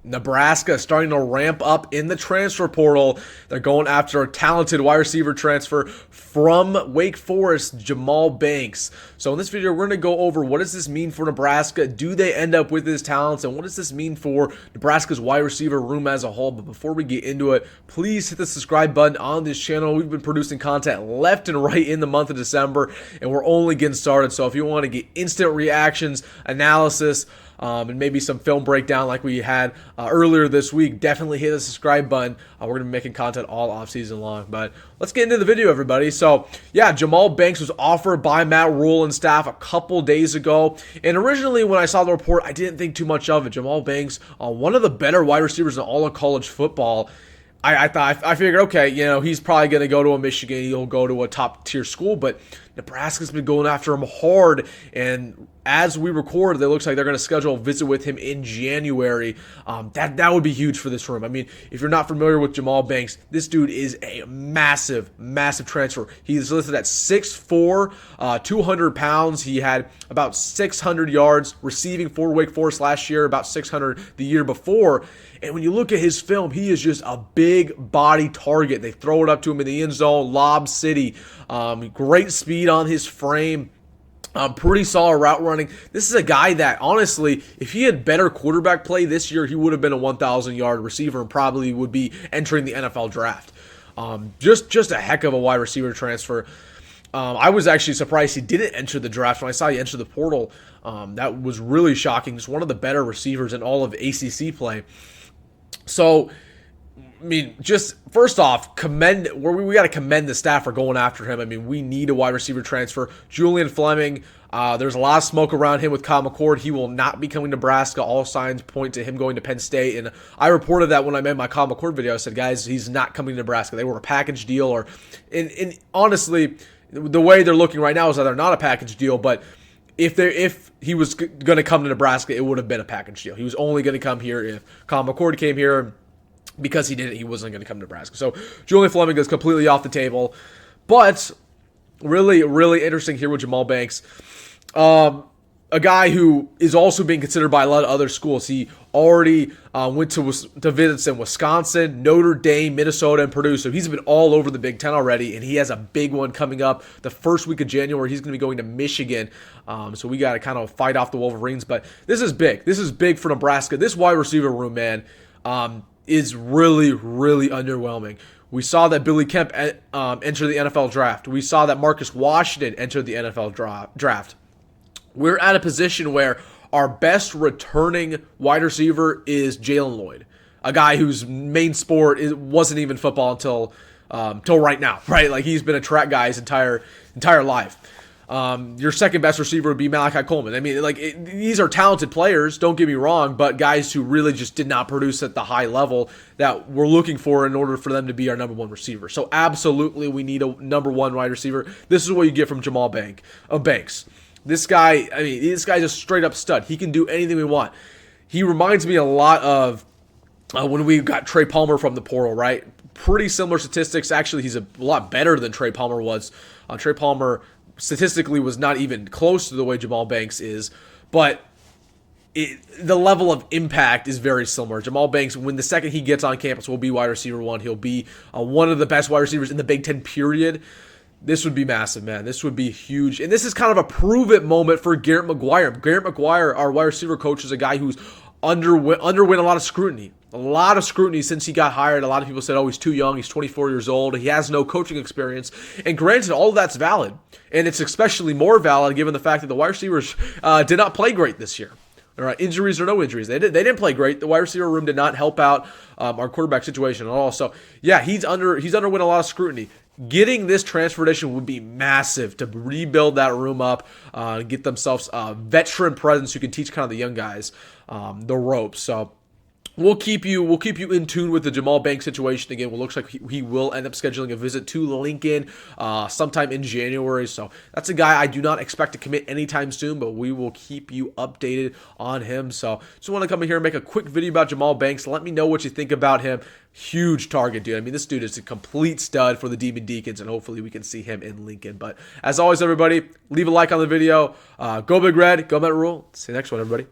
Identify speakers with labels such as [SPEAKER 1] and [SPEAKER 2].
[SPEAKER 1] Nebraska is starting to ramp up in the transfer portal. They're going after a talented wide receiver transfer from Wake Forest, Jahmal Banks. So in this video, we're going to go over what does this mean for Nebraska? Do they end up with his talents? And what does this mean for Nebraska's wide receiver room as a whole? But before we get into it, please hit the subscribe button on this channel. We've been producing content left and right in the month of December, and we're only getting started. So if you want to get instant reactions, analysis, and maybe some film breakdown like we had earlier this week, definitely hit the subscribe button. We're going to be making content all off season long. But let's get into the video, everybody. So, yeah, Jahmal Banks was offered by Matt Rhule and staff a couple days ago. And originally, when I saw the report, I didn't think too much of it. Jahmal Banks, one of the better wide receivers in all of college football. I figured, okay, he's probably going to go to a Michigan. He'll go to a top-tier school. But Nebraska's been going after him hard, and as we record, it looks like they're going to schedule a visit with him in January. That would be huge for this room. I mean, if you're not familiar with Jahmal Banks, this dude is a massive, massive transfer. He's listed at 6'4", 200 pounds. He had about 600 yards receiving for Wake Forest last year, about 600 the year before. And when you look at his film, he is just a big body target. They throw it up to him in the end zone, lob city. Great speed on his frame. Pretty solid route running. This is a guy that, honestly, if he had better quarterback play this year, he would have been a 1,000-yard receiver and probably would be entering the NFL draft. Just a heck of a wide receiver transfer. I was actually surprised he didn't enter the draft. When I saw he enter the portal, that was really shocking. Just one of the better receivers in all of ACC play. So, I mean, just first off, we got to commend the staff for going after him. I mean, we need a wide receiver transfer. Julian Fleming, there's a lot of smoke around him with Kyle McCord. He will not be coming to Nebraska. All signs point to him going to Penn State. And I reported that when I made my Kyle McCord video. I said, guys, he's not coming to Nebraska. They were a package deal. And honestly, the way they're looking right now is that they're not a package deal. But if he was going to come to Nebraska, it would have been a package deal. He was only going to come here if Kyle McCord came here. Because he didn't, he wasn't going to come to Nebraska. So Julian Fleming is completely off the table. But really, really interesting here with Jahmal Banks. A guy who is also being considered by a lot of other schools. He already went to visits in Wisconsin, Notre Dame, Minnesota, and Purdue. So he's been all over the Big Ten already, and he has a big one coming up the first week of January. He's going to be going to Michigan. So we got to kind of fight off the Wolverines. But this is big. This is big for Nebraska. This wide receiver room, man, is really, really underwhelming. We saw that Billy Kemp enter the NFL draft. We saw that Marcus Washington enter the NFL draft. We're at a position where our best returning wide receiver is Jalen Lloyd, a guy whose main sport wasn't even football until right now, right? Like, he's been a track guy his entire life. Your second best receiver would be Malachi Coleman. I mean, these are talented players, don't get me wrong, but guys who really just did not produce at the high level that we're looking for in order for them to be our number one receiver. So absolutely, we need a number one wide receiver. This is what you get from Jahmal Banks. This guy, I mean, this guy's a straight up stud. He can do anything we want. He reminds me a lot of when we got Trey Palmer from the portal, right? Pretty similar statistics. Actually, he's a lot better than Trey Palmer was. Trey Palmer statistically was not even close to the way Jahmal Banks is, but the level of impact is very similar. Jahmal Banks, when the second he gets on campus, will be wide receiver one. He'll be one of the best wide receivers in the Big Ten, period. This would be massive, man. This would be huge. And this is kind of a prove-it moment for Garrett Maguire. Garrett Maguire, our wide receiver coach, is a guy who's underwent a lot of scrutiny. A lot of scrutiny since he got hired. A lot of people said, oh, he's too young. He's 24 years old. He has no coaching experience. And granted, all of that's valid. And it's especially more valid given the fact that the wide receivers did not play great this year. All right, injuries or no injuries. They didn't play great. The wide receiver room did not help out our quarterback situation at all. So, yeah, he's underwent a lot of scrutiny. Getting this transfer addition would be massive to rebuild that room up, get themselves a veteran presence who can teach kind of the young guys the ropes. So we'll keep you in tune with the Jahmal Banks situation. Again, it looks like he will end up scheduling a visit to Lincoln sometime in January. So that's a guy I do not expect to commit anytime soon, but we will keep you updated on him. So just want to come in here and make a quick video about Jahmal Banks. Let me know what you think about him. Huge target, dude. I mean, this dude is a complete stud for the Demon Deacons, and hopefully we can see him in Lincoln. But as always, everybody, leave a like on the video. Go Big Red. Go Matt Rhule. See you next one, everybody.